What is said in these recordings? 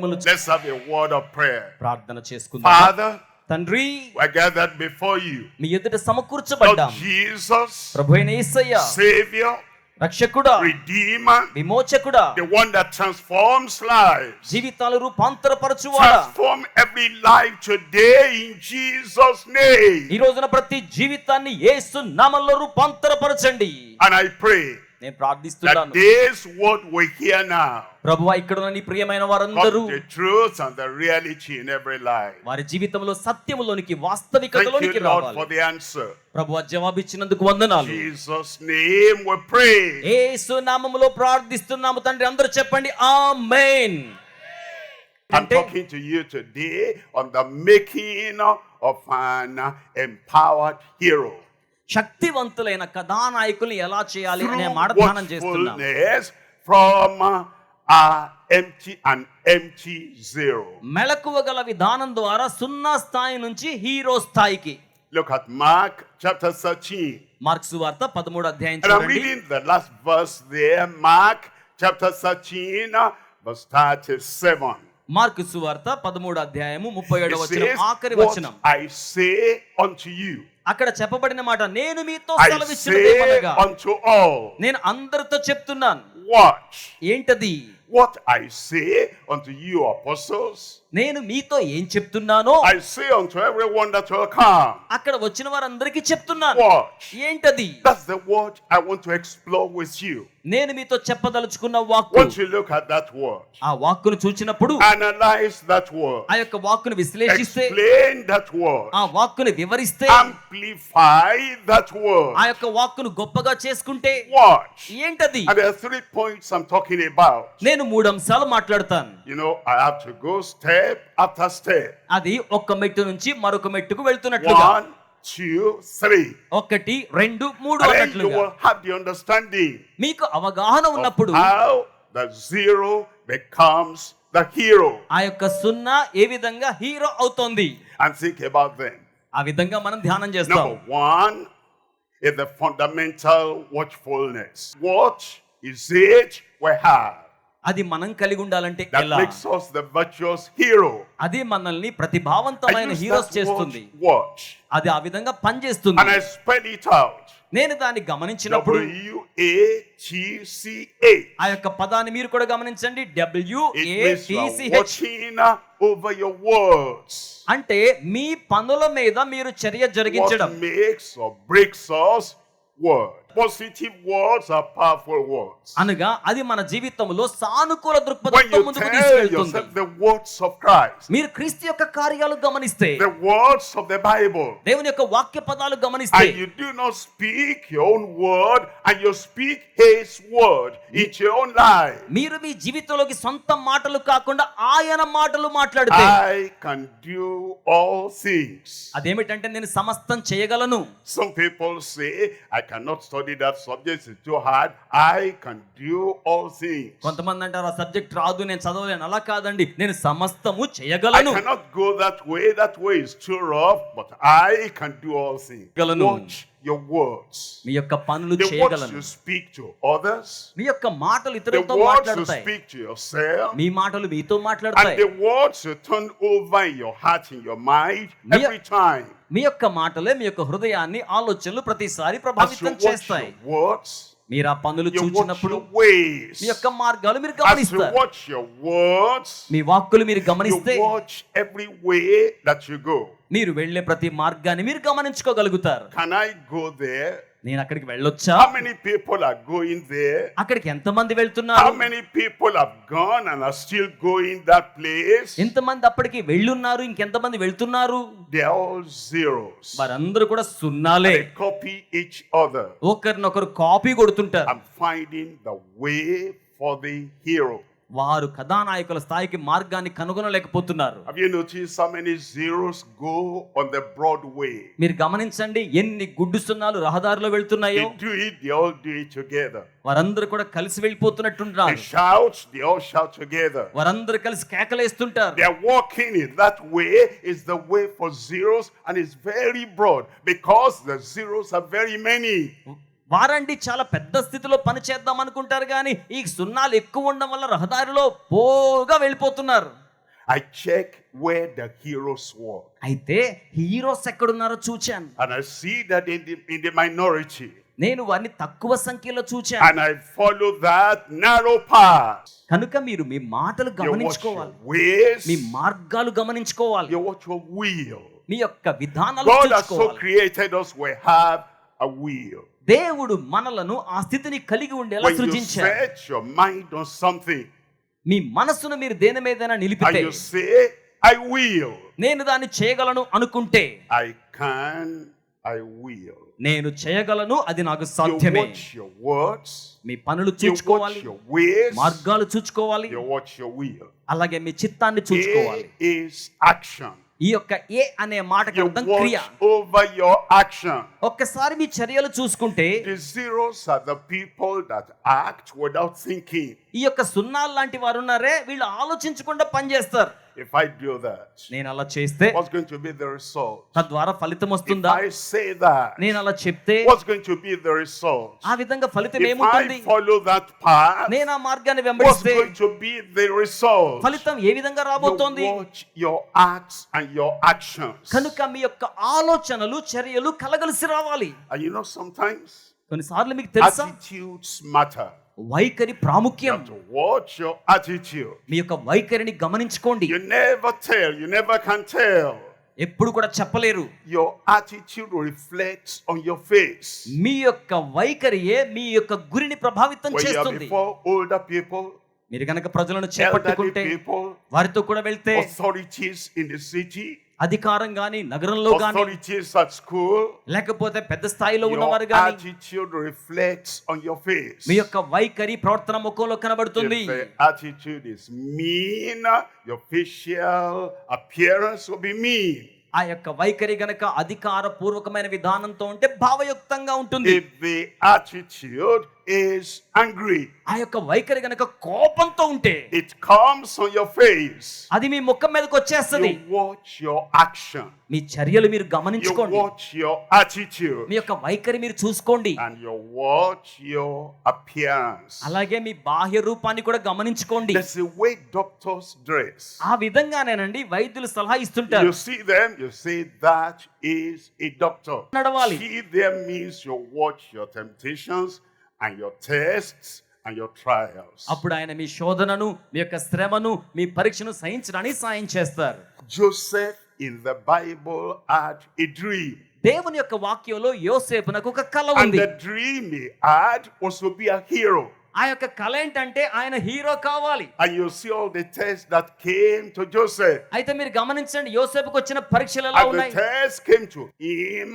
మిమ్మల్ని Let's have a word of prayer. ప్రార్థన చేసుకుందాం. Father, తండ్రి, we are gathered before you. మీ ఎదుట Lord సమకూర్చబడ్డాం. Jesus, ప్రభువైన యేసయ్య, Savior, రక్షకుడా, Redeemer, విమోచకుడా, the one that transforms lives. జీవితాలు రూపాంతరపరచువాడా, Transform every life today in Jesus' name. ఈ రోజున ప్రతి జీవితాన్ని యేసు నామములో రూపాంతరపరచండి. And I pray నేను that ప్రార్థిస్తున్నాను. this word we hear now ప్రభువా, ఇక్కడ ఉన్న నీ ప్రియమైన come వారందరూ the truth and the reality in every life. వారి జీవితంలో సత్యములోనికి, Thank వాస్తవికతలోనికి you, Lord, రావాలి. for the answer. ప్రభువా, జవాబిచ్చినందుకు వందనాలు. Jesus' name we pray. యేసు నామములో ప్రార్థిస్తున్నాము తండ్రి. అందరూ చెప్పండి ఆమేన్. I'm talking to you today on the making of an empowered hero. శక్తివంతులైన కథానాయకుల్ని ఎలా చేయాలి అనే Through మాట ధ్యానం చేస్తున్నాం. watchfulness from empty zero. మెలకువ గల విధానం ద్వారా సున్నా స్థాయి నుంచి హీరో స్థాయికి. Look at Mark chapter 13. Mark సువార్త 13వ అధ్యాయం And I'm చూడండి. reading the last verse there, Mark chapter 13, verse 37. Mark సువార్త 13వ అధ్యాయము 37వ It వచనం, says, ఆఖరి what వచనం. I say unto you, అక్కడ చెప్పబడిన మాట, నేను మీతో I say సెలవిచ్చినదేమనగా, unto all. నేను అందరితో చెప్తున్నాను. Watch. ఏంటది? What I say unto you, apostles, నేను మీతో ఏం చెప్తున్నానో I say unto everyone that will come. అక్కడ వచ్చిన వారందరికీ చెప్తున్నాను. Watch. ఏంటది? That's the word I want to explore with you. నేను మీతో చెప్పదలుచుకున్న వాక్కు. Once you look at that word, ఆ వాక్కును చూచినప్పుడు, analyze that word, ఆ యొక్క వాక్కును విశ్లేషిస్తే, explain that word, ఆ వాక్కును వివరిస్తే, amplify that word. ఆ యొక్క వాక్కును గొప్పగా చేసుకుంటే Watch. ఏంటది? And there are 3 points I'm talking about. నేను 3 అంశాలు మాట్లాడతాను. You know, I have to go step after step. అది ఒక్క మెట్టు నుంచి మరొక మెట్టుకు వెళ్తున్నట్లుగా. 1, 2, 3. 1, 2, 3 And then you అన్నట్లుగా. will have the understanding మీకు అవగాహన ఉన్నప్పుడు how the zero becomes the hero. ఆ యొక్క సున్నా ఏ విధంగా హీరో అవుతోంది, And think about them. ఆ విధంగా మనం ధ్యానం చేస్తాం. Number 1 is the fundamental watchfulness. What is it we have అది మనం కలిగి ఉండాలంటే that ఎలా? makes us the virtuous hero? అది మనల్ని I ప్రతిభావంతమైన use హీరోస్ that చేస్తుంది. word, watch. అది ఆ విధంగా పనిచేస్తుంది. And I spell it out. నేను దాన్ని గమనించినప్పుడు, WATCH. ఆ యొక్క పదాన్ని మీరు కూడా గమనించండి. It means you are WATCH watching over your words. అంటే మీ పనుల మీద మీరు చర్య జరిగించడం. What makes or breaks us? Word. Positive words are powerful words. అనగా అది మన జీవితంలో సానుకూల When దృక్పథంతో you ముందుకు tell తీసుకెళ్తుంది. yourself the words of Christ, మీరు క్రీస్తు యొక్క కార్యాలు గమనిస్తే, the words of the Bible, దేవుని యొక్క వాక్య పదాలు గమనిస్తే, and you do not speak your own word and you speak His word into your own life, మీరు మీ జీవితంలోకి సొంత మాటలు కాకుండా ఆయన మాటలు మాట్లాడితే, I can do all things. అదేమిటంటే నేను సమస్తం చేయగలను. Some people say, I cannot study that subject, it's too hard. I can do all things. కొంతమంది అంటారు, ఆ సబ్జెక్ట్ రాదు, నేను చదవలేను. అలా కాదండి, నేను సమస్తము I చేయగలను. cannot go that way is too rough, but I can do all things. గలను. Watch your words. మీ యొక్క పనులు The words చేయగలను. you speak to others, మీ యొక్క మాటలు the ఇతరులతో words you మాట్లాడతాయి. speak to yourself, మీ మాటలు మీతో and మాట్లాడతాయి. the words you turn over in your heart, in your mind, every time. మీ యొక్క మాటలే మీ యొక్క హృదయాన్ని, ఆలోచనలు ప్రతిసారి As you ప్రభావితం watch చేస్తాయి. your words, మీరు ఆ పనులు you watch చూచినప్పుడు your ways. మీ యొక్క మార్గాలు మీరు As you గమనిస్తారు. watch your words, మీ వాక్కులు మీరు you గమనిస్తే watch every way that you go. మీరు వెళ్ళే ప్రతి మార్గాన్ని మీరు గమనించుకోగలుగుతారు. Can I go there? నేను అక్కడికి వెళ్ళొచ్చా? How many people are going there? అక్కడికి ఎంతమంది వెళ్తున్నారు? How many people have gone and are still going that place? ఎంతమంది అప్పటికి వెళ్ళున్నారు? ఇంకెంతమంది వెళ్తున్నారు? They are all zeros. వారందరూ కూడా సున్నాలే. They copy each other. ఒకరినొకరు copy కొడుతుంటారు. I'm finding the way for the hero. వారు కథానాయకుల స్థాయికి మార్గాన్ని కనుగొనలేకపోతున్నారు. Have you noticed how many zeros go on the Broadway? మీరు గమనించండి, ఎన్ని గుడ్డు సున్నాలు రహదారిలో వెళ్తున్నాయో. They all do it together. వారందరూ కూడా కలిసి వెళ్ళిపోతున్నట్టుంటారు. They all shout together. వారందరూ కలిసి కేకలేస్తుంటారు. They are walking in that way is the way for zeros, and it's very broad because the zeros are very many. వారండి చాలా పెద్ద స్థితిలో పని చేద్దాం అనుకుంటారు, కానీ ఈ సున్నాలు ఎక్కువ ఉండడం వల్ల రహదారిలో పోగా వెళ్ళిపోతున్నారు. I checked where the heroes were. అయితే హీరోస్ ఎక్కడున్నారో చూచాను. And I see that in the minority. నేను వారిని తక్కువ సంఖ్యలో చూచాను. And I follow that narrow path. కనుక మీరు మీ మాటలు You watch your గమనించుకోవాలి, ways. మీ మార్గాలు గమనించుకోవాలి, You watch your will. మీ యొక్క విధానాలు God has so చూసుకోవాలి. created us, we have a will. దేవుడు మనలను ఆ స్థితిని కలిగి ఉండేలా When you సృజించాడు. set your mind on something మీ మనస్సును మీరు దేని మీదైనా and నిలిపితే, you say, I will, నేను దాన్ని చేయగలను అనుకుంటే, I can, I will. నేను చేయగలను, అది నాకు You సాధ్యమే. watch your words, మీ పనులు you watch చూసుకోవాలి, your ways, మార్గాలు చూసుకోవాలి, you watch your will. అలాగే మీ చిత్తాన్ని చూసుకోవాలి. A is action. ఈ యొక్క ఏ అనే మాటకి You అర్థం క్రియ. watch over your action. ఒక్కసారి మీ చర్యలు చూసుకుంటే, The zeros are the people that act without thinking. ఈ యొక్క సున్నాలు లాంటి వారు ఉన్నారే, వీళ్ళు ఆలోచించకుండా పనిచేస్తారు. If I do that, నేను అలా చేస్తే what's going to be the result? తద్వారా ఫలితం If వస్తుందా? I say that, నేను అలా చెప్తే what's going to be the result? ఆ విధంగా ఫలితం If ఏముంటుంది? I follow that path, నేను ఆ మార్గాన్ని what's వెంబడిస్తే going to be the result? ఫలితం ఏ విధంగా రాబోతోంది? You watch your acts and your actions. కనుక మీ యొక్క ఆలోచనలు చర్యలు కలగలిసి రావాలి. And you know, sometimes కొన్నిసార్లు మీకు తెలుసా, attitudes matter. వైఖరి You ప్రాముఖ్యం. have to watch your attitude. మీ యొక్క వైఖరిని గమనించుకోండి. You never tell, you never can tell. ఎప్పుడు కూడా చెప్పలేరు. Your attitude reflects on your face. మీ యొక్క వైఖరియే మీ యొక్క గురిని ప్రభావితం When you are చేస్తుంది. before older people, మీరు కనుక ప్రజలను elderly చేపట్టుకుంటే, people, వారితో కూడా వెళ్తే, authorities in the city, అధికారం గాని నగరంలో గాని, authorities at school, లేకపోతే పెద్ద స్థాయిలో your ఉన్నవారు గాని, attitude reflects on your face. మీ యొక్క వైఖరి ప్రవర్తన ముఖంలో కనబడుతుంది. If the attitude is mean, your facial appearance will be mean. ఆ యొక్క వైఖరి గనక అధికార పూర్వకమైన విధానంతో ఉంటే భావయుక్తంగా ఉంటుంది. If the attitude is angry, ఆ యొక్క వైఖరి గనక కోపంతో ఉంటే it comes on your face. అది మీ ముఖం మీదకి వచ్చేస్తది. You watch your action. మీ చర్యలు మీరు You గమనించుకోండి. watch your attitude. మీ యొక్క వైఖరి మీరు చూసుకోండి. And you watch your appearance. అలాగే మీ బాహ్య రూపాన్ని కూడా గమనించుకోండి. That's the way doctors dress. ఆ విధంగానేనండి వైద్యులు సలహా ఇస్తుంటారు. You see them, you say that is a doctor. నడవాలి. See them means you watch your temptations and your tests and your trials. అప్పుడు ఆయన మీ శోధనను, మీ యొక్క శ్రమను, మీ పరీక్షను సహించడానికి సాయం చేస్తారు. Joseph in the Bible had a dream. దేవుని యొక్క వాక్యంలో యోసేపునకు ఒక కల And ఉంది. the dream he had was to be a hero. ఆ యొక్క కల ఏంటంటే ఆయన హీరో కావాలి. And you see all the tests that came to Joseph. అయితే మీరు గమనించండి, యోసేపుకు వచ్చిన పరీక్షలు ఎలా And the ఉన్నాయి? tests came to him.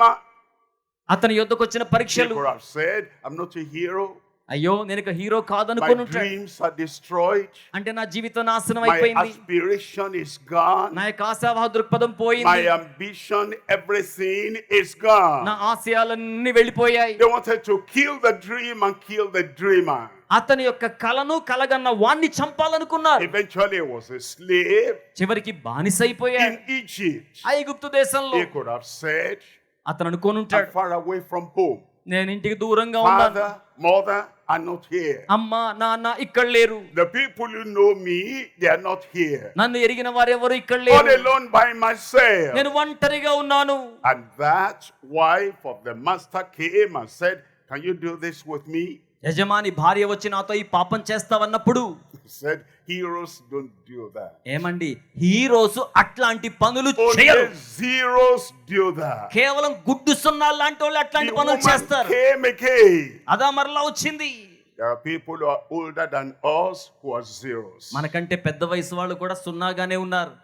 అతని యొద్దకు వచ్చిన He పరీక్షలు, could have said, I'm not a hero. అయ్యో నేను ఒక హీరో My కాదనుకుని ఉంటాడు. dreams are destroyed. అంటే నా జీవితం నాశనం My అయిపోయింది, aspiration is gone. నా యొక్క ఆశావాహ దృక్పథం My పోయింది, ambition, everything is gone. నా ఆశయాలన్నీ వెళ్ళిపోయాయి. They wanted to kill the dream and kill the dreamer. అతని యొక్క కలను కలగన్న వాణ్ణి చంపాలనుకున్నారు. Eventually, he was a slave చివరికి బానిసైపోయాడు in Egypt. ఐగుప్తు దేశంలో. He could have said, అతను అనుకోని I'm ఉంటాడు, far away from home. నేను ఇంటికి దూరంగా ఉన్నాను, Father, mother are not here. అమ్మ నాన్న ఇక్కడ లేరు, The people who know me, they are not here. నన్ను ఎరిగిన వారెవరు ఇక్కడ All లేరు, alone by myself. నేను ఒంటరిగా ఉన్నాను. And that wife of the master came and said, can you do this with me? యజమాని భార్య వచ్చి నాతో ఈ పాపం చేస్తావన్నప్పుడు He said, heroes don't do that. ఏమండి, హీరోస్ అట్లాంటి పనులు చేయరు. Only zeros do that. కేవలం గుడ్డు సున్నా లాంటి వాళ్ళు అట్లాంటి The పనులు woman చేస్తారు. came again. అదా మరలా వచ్చింది. There are people who are older than us who are zeros. మనకంటే పెద్ద వయసు వాళ్ళు కూడా సున్నాగానే ఉన్నారు.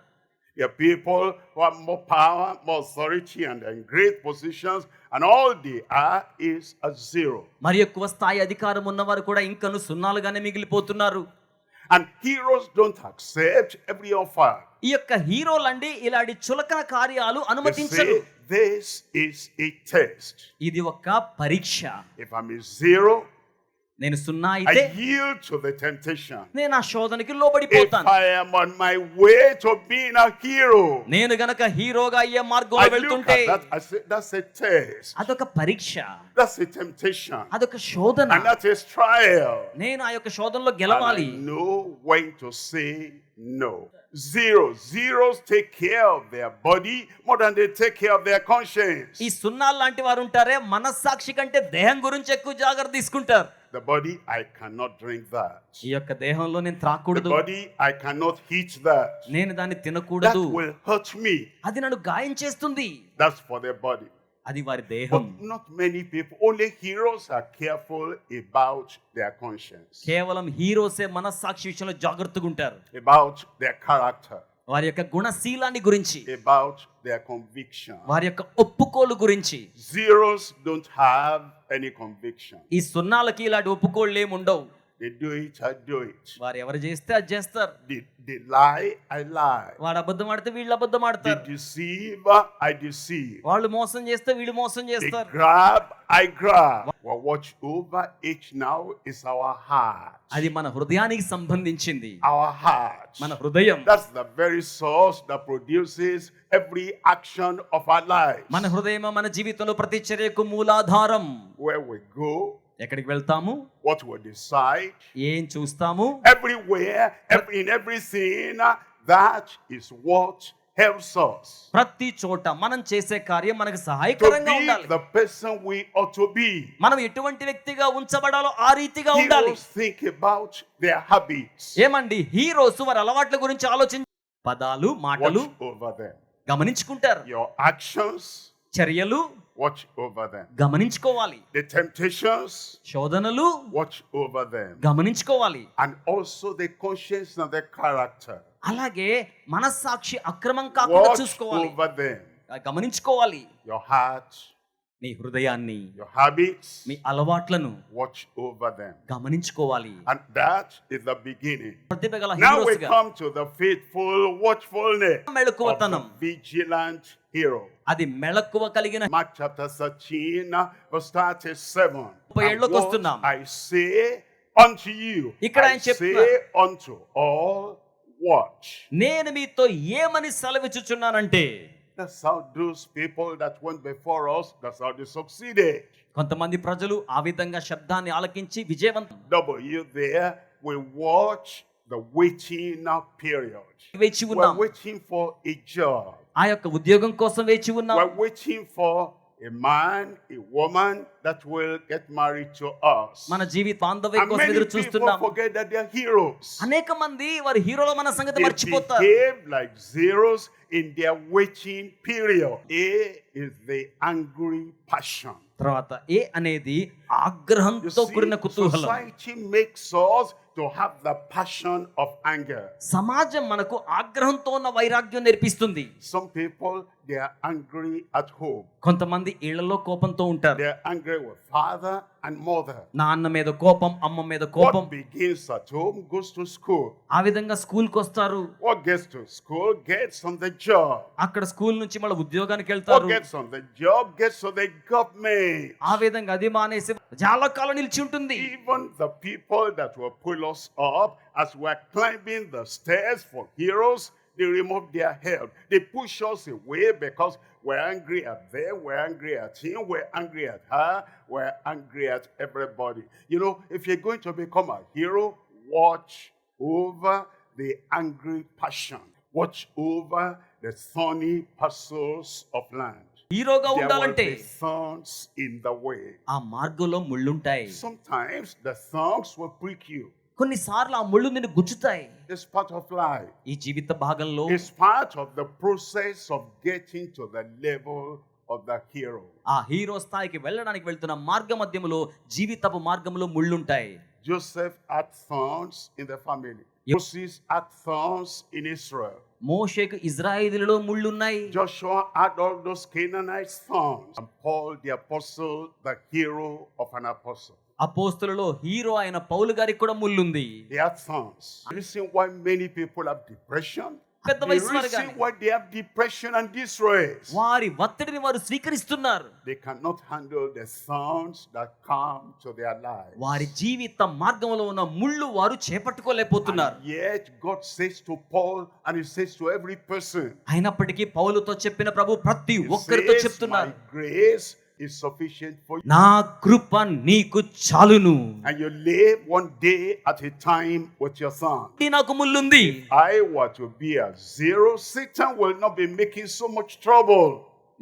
There are people who have more power, more authority, and are in great positions, and all they are is a zero. మరి ఎక్కువ స్థాయి అధికారం ఉన్నవారు కూడా ఇంకను సున్నాలుగానే మిగిలిపోతున్నారు. And heroes don't accept every offer. ఈ యొక్క హీరోలండి ఇలాంటి చులకన కార్యాలు They అనుమతించరు. say, this is a test. ఇది ఒక పరీక్ష. If I'm a zero, నేను సున్నా అయితే I yield to the temptation. నేను ఆ శోధనకి If లోబడిపోతాను. I am on my way to being a hero, నేను గనక హీరోగా అయ్యే I మార్గంలో look వెళ్తుంటే at that, I say, that's a test. అదొక పరీక్ష, That's a temptation. అదొక శోధన. And that is trial. నేను ఆ యొక్క శోధనలో And I గెలవాలి. know when to say no. Zeros take care of their body more than they take care of their conscience. ఈ సున్నాలు లాంటి వారు ఉంటారే, మనస్సాక్షి కంటే దేహం గురించి ఎక్కువ జాగ్రత్త తీసుకుంటారు. The body, I cannot drink that. ఈ యొక్క దేహంలో నేను The త్రాకూడదు, body, I cannot eat that. నేను దాన్ని That తినకూడదు, will hurt me. అది నన్ను గాయం చేస్తుంది. That's for their body. అది వారి దేహం. But not many people, only heroes are careful about their conscience, కేవలం హీరోసే మనస్సాక్షి విషయంలో జాగ్రత్తగా ఉంటారు. about their character, వారి యొక్క గుణశీలాన్ని గురించి, about their conviction. వారి యొక్క ఒప్పుకోలు గురించి. Zeros don't have any conviction. ఈ సున్నాలకి ఇలాంటి ఒప్పుకోళ్ళు ఏమి ఉండవు. They do it, I do it. వారు ఎవరు చేస్తే అది చేస్తారు. They lie, I lie. వాడు అబద్ధం ఆడితే వీళ్ళు అబద్ధం They ఆడతారు. deceive, I deceive. వాళ్ళు మోసం చేస్తే వీళ్ళు మోసం They చేస్తారు. grab, I grab. What watch over each now is our heart. అది మన హృదయానికి సంబంధించింది. Our heart. మన హృదయం, That's the very source that produces every action of our lives. మన హృదయం మన జీవితంలో ప్రతి చర్యకు మూలాధారం. Where we go, ఎక్కడికి వెళ్తాము, what we decide, ఏం చూస్తాము, everywhere, in everything, that is what helps us ప్రతి చోట మనం చేసే కార్యం మనకు to సహాయకరంగా be ఉండాలి. the person we ought to be. మనం ఎటువంటి వ్యక్తిగా ఉంచబడాలో ఆ రీతిగా ఉండాలి. Heroes think about their habits. ఏమండి, హీరోస్ వారి అలవాట్ల గురించి ఆలోచించి పదాలు మాటలు Watch over them. గమనించుకుంటారు. Your actions, చర్యలు watch over them. గమనించుకోవాలి. The temptations, శోధనలు watch over them. గమనించుకోవాలి. And also the conscience and the character, అలాగే మనస్సాక్షి అక్రమం కాకుండా watch చూసుకోవాలి, over them. గమనించుకోవాలి. Your heart, నీ హృదయాన్ని, your habits, మీ అలవాట్లను watch over them. గమనించుకోవాలి. And that is the beginning. ప్రతిభ గల Now we హీరోస్గా come to the faithful watchfulness of the మెళకువతనం. vigilant hero. అది మెళకువ కలిగిన. Mark chapter 13, verse 37. 37 And what వస్తున్నాం. I say unto you, ఇక్కడ I ఆయన say చెప్తున్నారు. unto all, watch. నేను మీతో ఏమని సెలవిచ్చుచున్నానంటే, That's how those people that went before us, that's how they succeeded. కొంతమంది ప్రజలు ఆ విధంగా శబ్దాన్ని ఆలకించి విజయవంతం. W there, we watch the waiting period. వేచి We're ఉన్నాం. waiting for a job. ఆ యొక్క ఉద్యోగం కోసం వేచి ఉన్నాం. We're waiting for a man, a woman that will get married to us. మన జీవితాంతవ్యం And కోసం many ఎదురు people చూస్తున్నాం. forget that they're heroes. అనేక మంది వారి హీరోల మన సంగతి They మర్చిపోతారు. behave like zeros in their waiting period. A is the angry passion. తర్వాత ఏ అనేది ఆగ్రహంతో You see, కూడిన కుతూహలం. society makes us to have the passion of anger. సమాజం మనకు ఆగ్రహంతో ఉన్న వైరాగ్యం నేర్పిస్తుంది. Some people, they are angry at home. కొంతమంది ఇళ్లలో కోపంతో ఉంటారు. They are angry with father and mother. నాన్న మీద కోపం, అమ్మ మీద కోపం. What begins at home goes to school. ఆ విధంగా స్కూల్ కి వస్తారు. What gets to school gets on the job. అక్కడ స్కూల్ నుంచి మళ్ళీ ఉద్యోగానికి What వెళ్తారు. gets on the job gets to the government. ఆ విధంగా అది మానేసి చాలా కాలం నిలిచి ఉంటుంది. Even the people that will pull us up as we're climbing the stairs for heroes, they remove their help. They push us away because we're angry at them, we're angry at him, we're angry at her, we're angry at everybody. You know, if you're going to become a hero, watch over the angry passion. Watch over the thorny parcels of land. హీరోగా There will ఉండాలంటే be thorns in the way. ఆ మార్గంలో ముళ్ళుంటాయి. Sometimes the thorns will prick you. కొన్నిసార్లు ఆ ముళ్ళు నిన్ను గుచ్చుతాయి. It's part of life. ఈ జీవిత భాగంలో It's part of the process of getting to the level of the hero. ఆ హీరో స్థాయికి వెళ్ళడానికి వెళ్తున్న మార్గ మధ్యములో జీవితపు మార్గంలో ముళ్ళుంటాయి. Joseph had thorns in the family. Moses had thorns in Israel. మోషేకు ఇజ్రాయేలులో ముళ్ళున్నాయి. Joshua had all those Canaanite thorns. And Paul the apostle, the hero of an apostle. అపోస్తలులో hero అయిన పౌలు గారికి కూడా ముళ్ళుంది. They had thorns. The reason why many people have depression, పెద్ద the వయసు వారు reason గాని why they have depression and distress, వారి ఒత్తిడిని వారు స్వీకరిస్తున్నారు. they cannot handle the thorns that come to their lives. వారి జీవిత మార్గంలో ఉన్న ముళ్ళు వారు చేపట్టుకోలేకపోతున్నారు. And yet God says to Paul and he says to every person, అయినప్పటికీ పౌలుతో చెప్పిన ప్రభు ప్రతి he ఒక్కరితో says, చెప్తున్నారు, my grace is sufficient for you. నా కృప నీకు చాలును. And you live one day at a time with your son. నాకు ముల్లుంది. I were to be a zero, Satan will not be making so much trouble.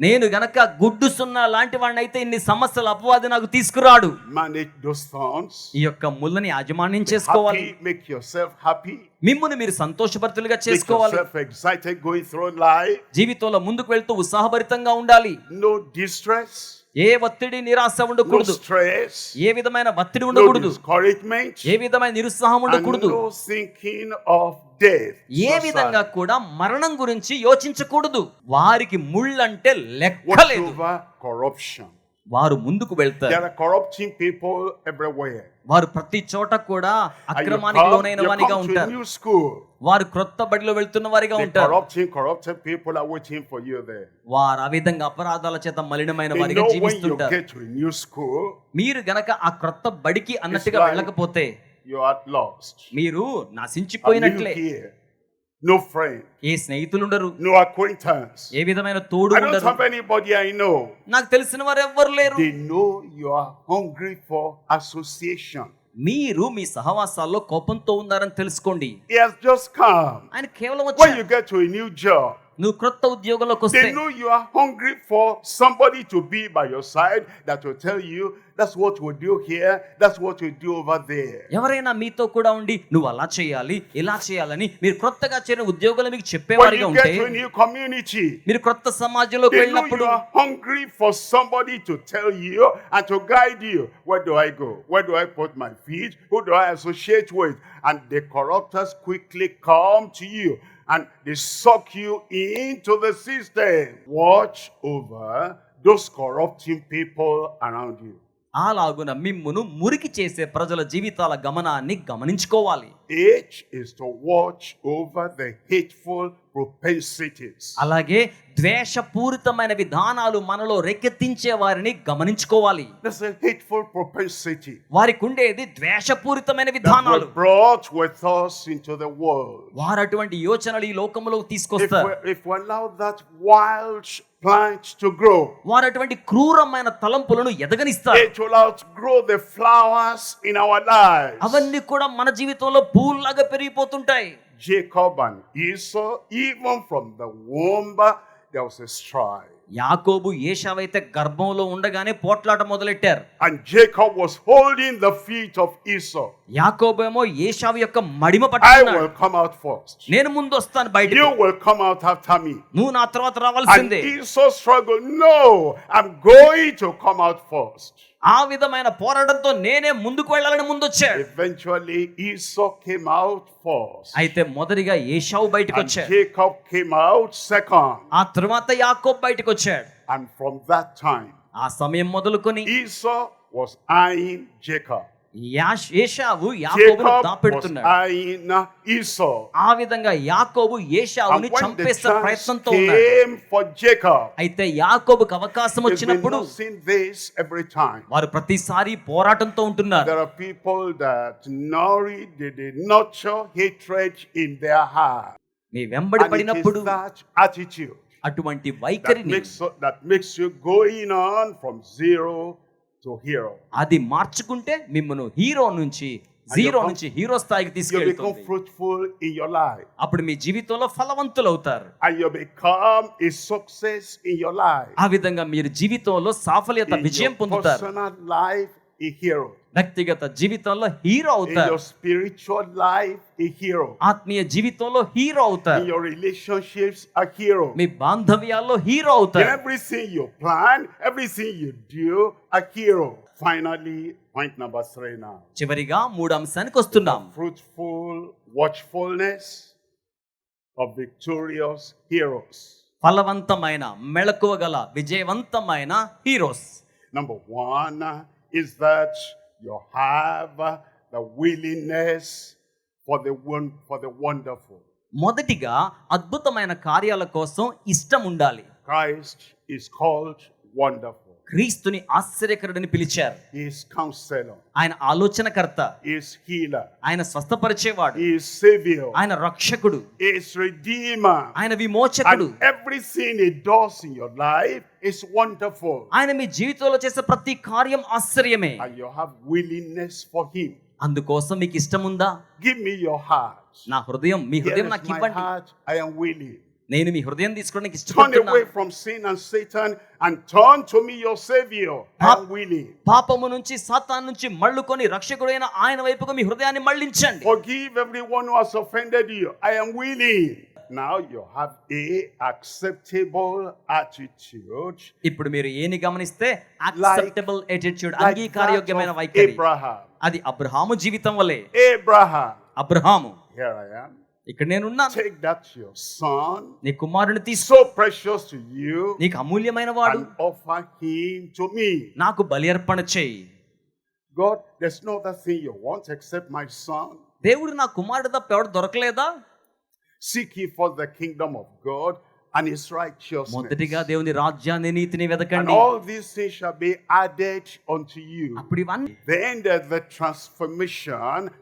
నేను గనక గుడ్డు సున్నా లాంటి వాడిని అయితే ఇన్ని సమస్యలు అపవాది నాకు తీసుకురాడు. Manage those thorns. ఈ యొక్క ముళ్ళని యాజమాన్యం చేసుకోవాలి. Make yourself happy. మిమ్మును మీరు సంతోషభరితులుగా Make చేసుకోవాలి. yourself excited going through life. జీవితంలో ముందుకు వెళ్తూ ఉత్సాహభరితంగా ఉండాలి. No distress. ఏ ఒత్తిడి నిరాశ No ఉండకూడదు. stress. ఏ విధమైన ఒత్తిడి No ఉండకూడదు. discouragement. ఏ విధమైన నిరుత్సాహం And ఉండకూడదు. no thinking of death. ఏ విధంగా కూడా మరణం గురించి యోచించకూడదు. వారికి ముళ్ళంటే లెక్కలేదు. Whatever corruption. వారు ముందుకు వెళ్తారు. There are corrupting people everywhere. వారు ప్రతి చోట కూడా And అక్రమానికి లోనైన you వారిగా come to a ఉంటారు. new school. వారు క్రొత్త బడిలో వెళ్తున్న వారిగా The ఉంటారు. corrupted people are waiting for you there. వారు ఆ విధంగా అపరాధాల చేత మలినమైన They వారిగా know when you జీవిస్తుంటారు. get to a new school, మీరు గనక ఆ క్రొత్త బడికి అన్నట్టుగా like వెళ్ళకపోతే you are lost. మీరు I'm new నశించిపోయినట్లే. here. No friend. ఏ స్నేహితులు ఉండరు. No acquaintance. ఏ విధమైన తోడు I don't ఉండరు. have anybody I know. నాకు తెలిసిన వారు ఎవ్వరు లేరు. They know you are hungry for association. మీరు మీ సహవాసాల్లో కోపంతో ఉన్నారని తెలుసుకోండి. He has just come. ఆయన కేవలం When వచ్చాడు. you get to a new job, నువ్వు క్రొత్త ఉద్యోగంలోకి వస్తే they know you are hungry for somebody to be by your side that will tell you that's what we do here, that's what we do over there. ఎవరైనా మీతో కూడా ఉండి నువ్వు అలా చేయాలి ఇలా చేయాలని మీరు క్రొత్తగా చేరిన ఉద్యోగాలు మీకు When చెప్పేవారిగా you ఉంటే get to a new community, మీరు క్రొత్త సమాజంలోకి they know వెళ్ళినప్పుడు you are hungry for somebody to tell you and to guide you. Where do I go? Where do I put my feet? Who do I associate with? And the corruptors quickly come to you and they suck you into the system. Watch over those corrupting people around you. అలాగున మిమ్మును మురికి చేసే ప్రజల జీవితాల గమనాన్ని గమనించుకోవాలి. Each is to watch over the hateful propensities. అలాగే ద్వేషపూరితమైన విధానాలు మనలో రేకెత్తించే వారిని గమనించుకోవాలి. There's a hateful propensity వారికి ఉండేది ద్వేషపూరితమైన that విధానాలు. were brought with us into the world. వారు అటువంటి యోచనలు ఈ లోకంలో If తీసుకొస్తారు. we allow that wild plant to grow, వారు అటువంటి క్రూరమైన తలంపులను ఎదగనిస్తారు. it will outgrow the flowers in our lives. అవన్నీ కూడా మన జీవితంలో పూల్లాగా పెరిగిపోతుంటాయి. Jacob and Esau, even from the womb, there was a strife. యాకోబు ఏశావైతే గర్భంలో ఉండగానే పోట్లాట మొదలెట్టారు. And Jacob was holding the feet of Esau. యాకోబేమో ఏశావు యొక్క మడిమ I పట్టుకున్నాడు. will come out first. నేను ముందు వస్తాను బయటికి. You will come out after me. నువ్వు నా తర్వాత And రావాల్సిందే. Esau struggled. No, I'm going to come out first. ఆ విధమైన పోరాటంతో నేనే ముందుకు వెళ్ళాలని ముందొచ్చాడు. Eventually, Esau came out first. అయితే మొదటిగా ఏశావు బయటకు And వచ్చాడు. Jacob came out second. ఆ తర్వాత యాకోబు బయటకు వచ్చాడు. And from that time, ఆ సమయం మొదలుకొని Esau was eyeing Jacob. ఏశావు యాకోబును Jacob was దాపెడుతున్నాడు. eyeing Esau. ఆ విధంగా యాకోబు ఏశావుని And when the చంపేసే chance ప్రయత్నంతో ఉన్నాడు. came for Jacob, అయితే యాకోబుకు అవకాశం he's been వచ్చినప్పుడు losing this every time. వారు ప్రతిసారి పోరాటంతో ఉంటున్నారు. There are people that they nurture hatred in their heart. నీ వెంబడి And it పడినప్పుడు is that attitude అటువంటి that వైఖరిని makes you going on from zero to hero. అది మార్చుకుంటే మిమ్మల్ని హీరో నుంచి జీరో నుంచి హీరో స్థాయికి You తీసుకెళ్తుంది. become fruitful in your life. అప్పుడు మీ జీవితంలో ఫలవంతులు అవుతారు. And you become a success in your life. ఆ విధంగా మీరు జీవితంలో సాఫల్యత In విజయం your పొందుతారు. personal life, a hero. వ్యక్తిగత జీవితంలో హీరో In అవుతారు. your spiritual life, a hero. ఆత్మీయ జీవితంలో హీరో In అవుతారు. your relationships, a hero. మీ బాంధవ్యాల్లో హీరో In అవుతారు. everything you plan, everything you do, a hero. Finally, point number 3 now. చివరిగా 3వ అంశానికి వస్తున్నాం. Fruitful watchfulness of victorious heroes. ఫలవంతమైన మెళకువ గల విజయవంతమైన heroes. Number 1 is that you have the willingness for the wonderful. మొదటిగా అద్భుతమైన కార్యాల కోసం ఇష్టం ఉండాలి. Christ is called wonderful. క్రీస్తుని ఆశ్చర్యకరుడని పిలిచారు. He is counselor. ఆయన ఆలోచనకర్త, He is healer. ఆయన స్వస్థపరిచేవాడు, He is savior. ఆయన రక్షకుడు, He is redeemer. ఆయన విమోచకుడు. And everything he does in your life is wonderful. ఆయన మీ జీవితంలో చేసే ప్రతి కార్యం ఆశ్చర్యమే. And you have willingness for him. అందుకోసం మీకు ఇష్టం ఉందా? Give me your heart. నా హృదయం, మీ Here హృదయం is నాకు my ఇవ్వండి. heart. I am willing. నేను మీ హృదయం తీసుకోవడానికి Turn ఇష్టపడుతున్నాను. away from sin and Satan and turn to me your savior. I am willing. పాపము నుంచి సాతాను నుంచి మళ్ళుకొని రక్షకుడైన ఆయన వైపుకు మీ హృదయాన్ని మళ్ళించండి. Forgive everyone who has offended you. I am willing. Now you have a acceptable attitude. ఇప్పుడు మీరు ఏని గమనిస్తే యాక్సెప్టబుల్ యాటిట్యూడ్, అంగీకారయోగ్యమైన Like that వైఖరి. of Abraham. అది అబ్రహాము జీవితం వలె. Abraham. Abraham, Here I am. ఇక్కడ నేనున్నాను. Take that your son, నీ కుమారుని తీసుకో, so precious to you, నీకు అమూల్యమైన వాడు, and offer him to me. నాకు బలి అర్పణ చేయి. God, there's no other thing you want except my son. దేవుడు నా కుమారుడు తప్ప ఎవడు దొరకలేదా? Seek ye first the kingdom of God and his righteousness. మొదటిగా దేవుని రాజ్యాన్ని, నీతిని And వెదకండి, all these things shall be added unto you. అప్పుడు ఇవన్నీ. Then there's the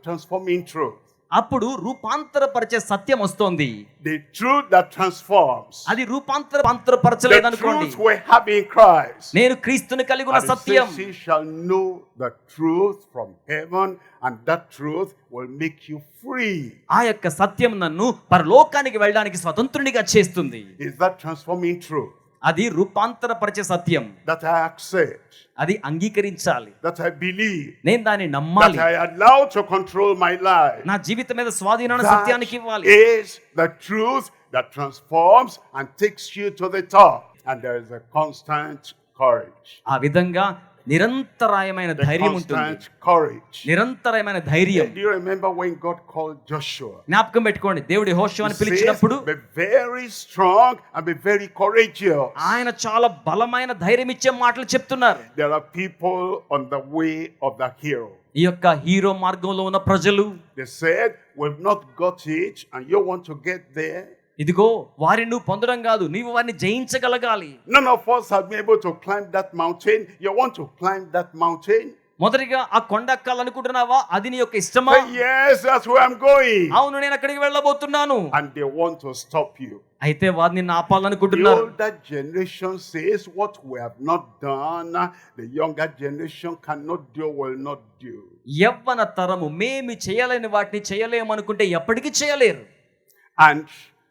transforming truth. అప్పుడు రూపాంతరపరిచే సత్యం వస్తోంది. The truth that transforms. అది రూపాంతరపరచలేదు The అనుకోండి. truth we have in Christ. నేను క్రీస్తుని కలిగి ఉన్న And it Satyam. says, ye shall know the truth from heaven, and that truth will make you free. ఆ యొక్క సత్యం నన్ను పరలోకానికి వెళ్ళడానికి స్వతంత్రునిగా చేస్తుంది. Is that transforming truth అది రూపాంతరపరిచే సత్యం. that I accept, అది అంగీకరించాలి, that I believe, నేను దాన్ని that నమ్మాలి, I allow to control my life? నా జీవితం మీద స్వాధీనాన్ని That సత్యానికి ఇవ్వాలి. is the truth that transforms and takes you to the top. And there is a constant courage. ఆ విధంగా నిరంతరాయమైన The ధైర్యం ఉంటుంది. constant courage. నిరంతరమైన ధైర్యం. Do you remember when God called Joshua? జ్ఞాపకం పెట్టుకోండి, దేవుడి యెహోషువని He పిలిచినప్పుడు says, be very strong and be very courageous. ఆయన చాలా బలమైన ధైర్యం ఇచ్చే మాటలు చెప్తున్నారు. There are people on the way of the hero. ఈ యొక్క హీరో మార్గంలో ఉన్న ప్రజలు, They said, we've not got it and you want to get there. ఇదిగో వారిని నువ్వు పొందడం కాదు, నీవు వారిని జయించగలగాలి. None of us have been able to climb that mountain. You want to climb that mountain? మొదటిగా ఆ కొండ ఎక్కాలనుకుంటున్నావా? అది నీ యొక్క ఇష్టమా? Say, yes, that's where I'm going. అవును, నేను అక్కడికి వెళ్ళబోతున్నాను. And they want to stop you. అయితే వారిని The ఆపాలనుకుంటున్నారు. older generation says, what we have not done, the younger generation cannot do, will not do. యవ్వన తరము మేమి చేయలేని వాటిని చేయలేమనుకుంటే ఎప్పటికీ చేయలేరు. And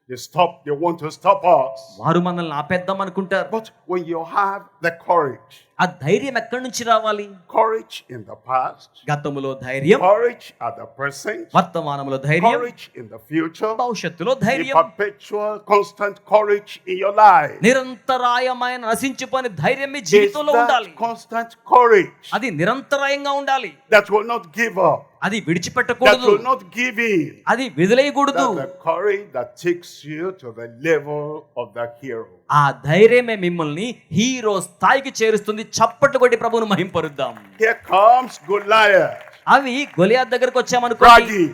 they want to stop us. వారు మనల్ని ఆపేద్దాం అనుకుంటారు. But when you have the courage, ఆ ధైర్యం ఎక్కడి నుంచి రావాలి? courage in the past, గతములో ధైర్యం, courage at the present, వర్తమానంలో ధైర్యం, courage in the future, భవిష్యత్తులో the ధైర్యం, perpetual, constant courage in your life. నిరంతరాయమైన నశించిపోని ధైర్యం మీ Is జీవితంలో ఉండాలి. that constant courage అది నిరంతరాయంగా ఉండాలి. that will not give up, అది that విడిచిపెట్టకూడదు, will not give in. అది విదిలేయకూడదు. That's the courage that takes you to the level of the hero. ఆ ధైర్యమే మిమ్మల్ని హీరో స్థాయికి చేరుస్తుంది. చప్పట్లు కొట్టి ప్రభువును మహింపరుద్దాం. Here comes Goliath, అవి గొలియాత్ దగ్గరకు వచ్చామనుకోండి, bragging,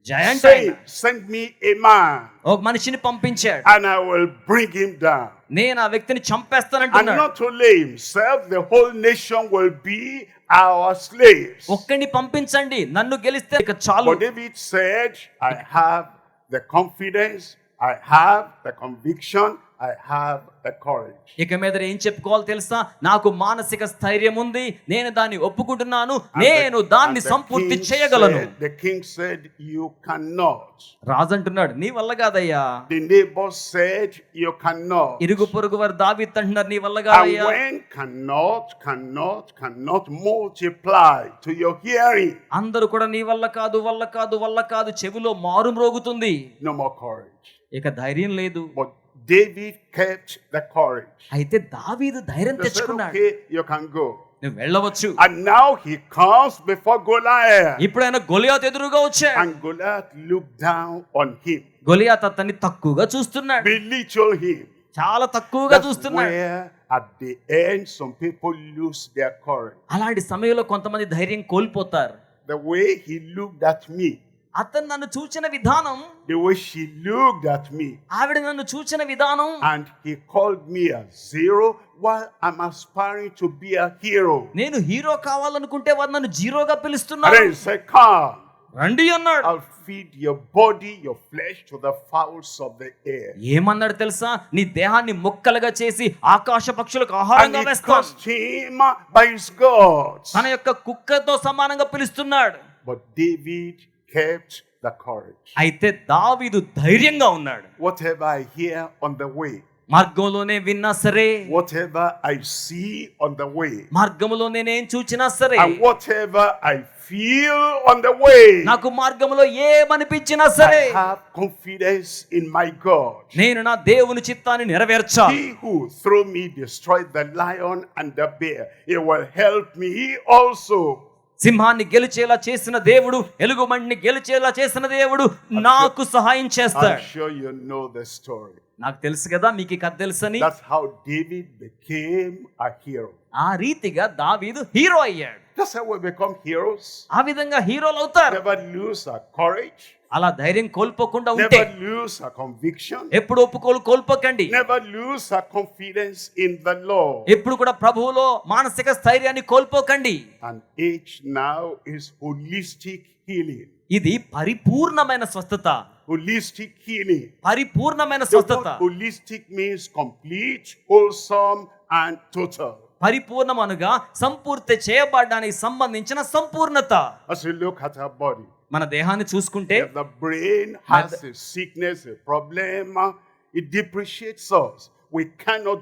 giant saying, send me a man ఒక మనిషిని పంపించాడు, and I will bring him down. నేను ఆ వ్యక్తిని And చంపేస్తానంటున్నాడు. not only himself, the whole nation will be our slaves. ఒక్కడిని పంపించండి, నన్ను గెలిస్తే ఇక చాలు. But David said, I have the confidence, I have the conviction, I have the courage. ఇక మీద ఏం చెప్పుకోవాలి తెలుసా? నాకు మానసిక స్థైర్యం ఉంది, నేను దాన్ని ఒప్పుకుంటున్నాను, నేను దాన్ని సంపూర్తి చేయగలను. The king said, you cannot. రాజు అంటున్నాడు, నీ వల్ల కాదయ్యా. The neighbor said, you cannot. ఇరుగు పొరుగు వారు దావీదు అంటున్నారు, నీ వల్ల And కాదయ్యా. when cannot multiply to your hearing, అందరూ కూడా నీ వల్ల కాదు, వల్ల కాదు, వల్ల కాదు చెవిలో మారు మ్రోగుతుంది. no more courage. ఇక ధైర్యం లేదు. But David kept the courage. అయితే దావీదు ధైర్యం They said, తెచ్చుకున్నాడు, okay, you can go. నువ్వు వెళ్ళవచ్చు. And now he comes before Goliath. ఇప్పుడు ఆయన గొలియాత్ ఎదురుగా వచ్చాడు. And Goliath looked down on him, Goliath అతన్ని తక్కువగా చూస్తున్నాడు, belittle him. చాలా తక్కువగా That's చూస్తున్నాడు. where at the end some people lose their courage. అలాంటి సమయంలో కొంతమంది ధైర్యం కోల్పోతారు. The way he looked at me, అతను నన్ను చూచిన విధానం, the way she looked at me, ఆవిడ నన్ను చూచిన విధానం, and he called me a zero while I'm aspiring to be a hero. నేను హీరో కావాలనుకుంటే వారు నన్ను జీరోగా And పిలుస్తున్నారు. then he said, come, రండి అన్నాడు. I'll feed your body, your flesh to the fowls of the air. ఏమన్నాడు తెలుసా? నీ దేహాన్ని ముక్కలుగా చేసి ఆకాశ పక్షులకు And ఆహారంగా he వేస్తాను. cursed him by his gods. తన యొక్క కుక్కతో సమానంగా పిలుస్తున్నాడు. But David kept the courage. అయితే దావీదు ధైర్యంగా ఉన్నాడు. Whatever I hear on the way, మార్గంలోనే విన్నా సరే, whatever I see on the way, మార్గంలో నేనేం చూచినా సరే, and whatever I feel on the way, నాకు మార్గంలో ఏమనిపించినా సరే, I have confidence in my God. నేను నా దేవుని చిత్తాన్ని నెరవేర్చాలి. He who through me destroyed the lion and the bear, he will help me also. సింహాన్ని గెలిచేలా చేసిన దేవుడు, ఎలుగుబంటిని గెలిచేలా చేసిన దేవుడు నాకు సహాయం I'm చేస్తాడు. sure you know the story. నాకు తెలుసు కదా, మీకు ఈ కథ తెలుసని. That's how David became a hero. ఆ రీతిగా దావీదు హీరో అయ్యాడు. That's how we become heroes. ఆ విధంగా హీరోలు అవుతారు. Never lose our courage. అలా ధైర్యం కోల్పోకుండా ఉంటే, Never lose our conviction. ఎప్పుడు కోల్పోకండి. Never lose our confidence in the Lord. ఎప్పుడు కూడా ప్రభువులో మానసిక స్థైర్యాన్ని కోల్పోకండి. And age now is holistic healing. ఇది పరిపూర్ణమైన స్వస్థత. Holistic healing. పరిపూర్ణమైన The స్వస్థత. word holistic means complete, wholesome, and total. పరిపూర్ణమనగా సంపూర్తి చేయబడడానికి సంబంధించిన సంపూర్ణత. As we look at our body, మన దేహాన్ని చూసుకుంటే, if the brain has a sickness, a problem, it depreciates us. We cannot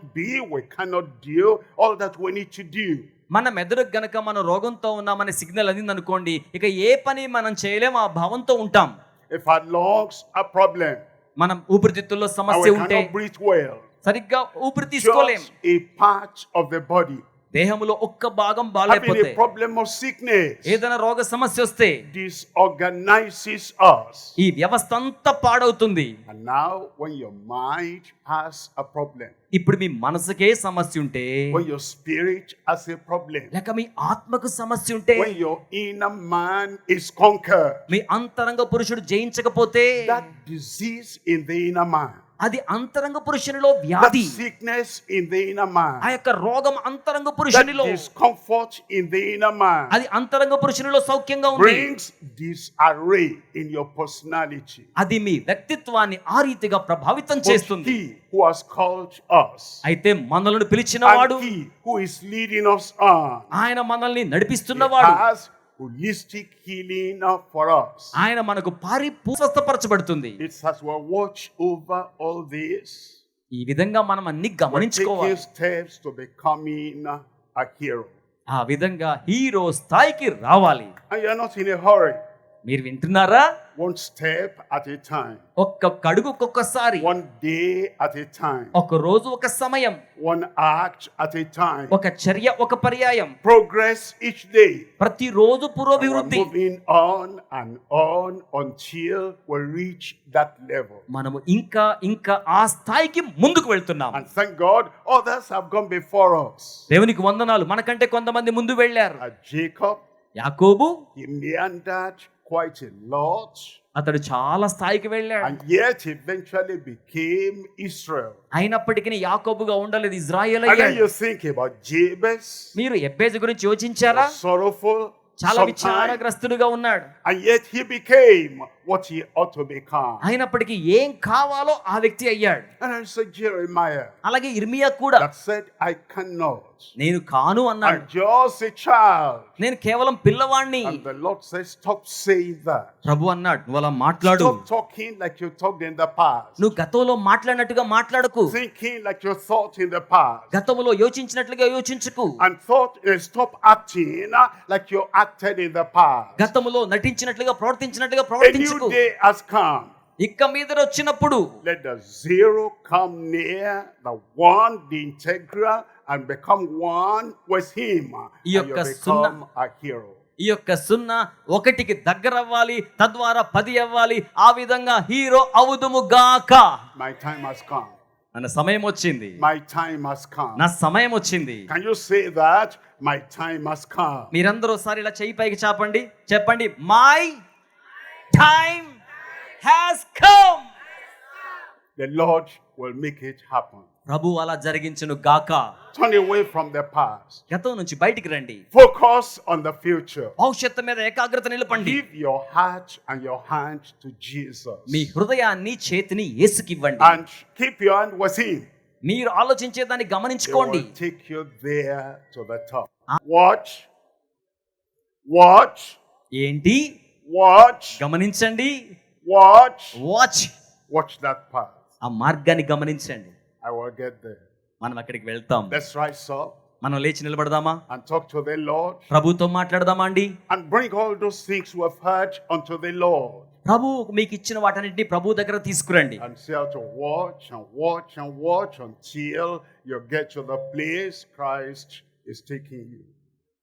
do all that we need to do. మన మెదడుకు గనక మన రోగంతో ఉన్నామనే సిగ్నల్ అందింది అనుకోండి, ఇక ఏ పని మనం చేయలేం, ఆ భావంతో ఉంటాం. If our lungs are problem, మనం ఊపిరితిత్తుల్లో and సమస్య we ఉంటే cannot breathe well, సరిగ్గా ఊపిరి తీసుకోలేం. just a part of the body దేహంలో ఒక్క భాగం having బాగాలేకపోతే, a problem of sickness ఏదైనా రోగ సమస్య వస్తే disorganizes us. ఈ వ్యవస్థ అంతా పాడవుతుంది. And now when your mind has a problem, ఇప్పుడు మీ మనసుకే సమస్య ఉంటే, when your spirit has a problem, లేక మీ ఆత్మకు సమస్య ఉంటే, when your inner man is conquered, మీ అంతరంగ పురుషుడు జయించకపోతే, that disease in the inner man, అది అంతరంగ పురుషునిలో that వ్యాధి, sickness in the inner ఆ man, యొక్క రోగం అంతరంగ that పురుషునిలో, discomfort in the inner man అది అంతరంగ పురుషునిలో సౌఖ్యంగా ఉంది. brings disarray in your personality. అది మీ వ్యక్తిత్వాన్ని ఆ రీతిగా ప్రభావితం But చేస్తుంది. he who has called us, అయితే మనల్ని పిలిచిన వాడు, and he who is leading us on, ఆయన మనల్ని he నడిపిస్తున్నవాడు, has holistic healing for us. ఆయన మనకు స్వస్థపరచబడుతుంది. It's as we watch over all this, ఈ విధంగా మనం అన్ని we're గమనించుకోవాలి. taking steps to becoming a hero. ఆ విధంగా హీరో స్థాయికి రావాలి. And you're not in a hurry. మీరు వింటున్నారా? One step at a time. ఒక్కొక్క అడుగుకొకసారి, One day at a time. ఒక రోజు ఒక సమయం, One act at a time. ఒక చర్య ఒక పర్యాయం, Progress each day. ప్రతిరోజు And we're పురోభివృద్ధి. moving on and on until we reach that level. మనము ఇంకా ఇంకా ఆ స్థాయికి ముందుకు వెళ్తున్నాం. And thank God, others have gone before us. దేవునికి వందనాలు, మనకంటే కొంతమంది ముందు వెళ్ళారు. Jacob, యాకోబు, he meandered quite a lot, అతడు చాలా స్థాయికి వెళ్ళాడు. and yet eventually became Israel. అయినప్పటికీ యాకోబుగా ఉండలేదు, ఇజ్రాయేల్ And then అయ్యాడు. you think about Jabez, మీరు ఎబ్బేజు గురించి యోచించారా? sorrowful, చాలా sometimes, విచారగ్రస్తుడుగా ఉన్నాడు. and yet he became what he ought to become. అయినప్పటికీ ఏం కావాలో ఆ వ్యక్తి అయ్యాడు. And also Jeremiah, అలాగే ఇర్మియా కూడా, that said, I cannot. నేను కాను అన్నాడు. I'm just a child. నేను కేవలం పిల్లవాణ్ణి. And the Lord says, stop saying that. ప్రభు అన్నాడు, నువ్వు అలా మాట్లాడు. Stop talking like you talked in the past. నువ్వు గతంలో మాట్లాడినట్టుగా మాట్లాడకు. Thinking like you thought in the past. గతంలో యోచించినట్లుగా యోచించుకు. And stop acting like you acted in the past. గతంలో నటించినట్లుగా ప్రవర్తించినట్లుగా A ప్రవర్తించుకు. new day has come. ఇక్క మీద వచ్చినప్పుడు Let the zero come near the one, the integral, and become one with him. And ఈ you యొక్క సున్నా, become a hero. ఈ యొక్క సున్నా ఒకటికి దగ్గర అవ్వాలి, తద్వారా 10 అవ్వాలి. ఆ విధంగా హీరో అవుదుము గాక. My time has come. నా సమయం వచ్చింది. My time has come. నా సమయం వచ్చింది. Can you say that? My time has come. మీరందరూ ఒకసారి ఇలా చెయ్యి పైకి చాపండి, చెప్పండి, my time has come. The Lord will make it happen. ప్రభు అలా జరిగించును గాక. Turn away from the past. గతం నుంచి బయటికి రండి. Focus on the future. భవిష్యత్తు మీద ఏకాగ్రత నిలపండి. Give your heart and your hand to Jesus. మీ హృదయాన్ని చేతిని యేసుకి ఇవ్వండి. And keep your hand with him. మీరు ఆలోచించే దాన్ని He గమనించుకోండి. will take you there to the top. Watch. Watch. ఏంటి? Watch. గమనించండి. Watch. Watch. Watch that path. ఆ మార్గాన్ని గమనించండి. I will get there. మనం అక్కడికి వెళ్తాం. Let's rise up మనం లేచి నిలబడదామా? and talk to the Lord ప్రభుతో మాట్లాడదామా అండి? and bring all those things we have heard unto the Lord. ప్రభు మీకు ఇచ్చిన వాటన్నిటిని ప్రభు దగ్గర తీసుకురండి. And say how to watch and watch and watch until you get to the place Christ is taking you.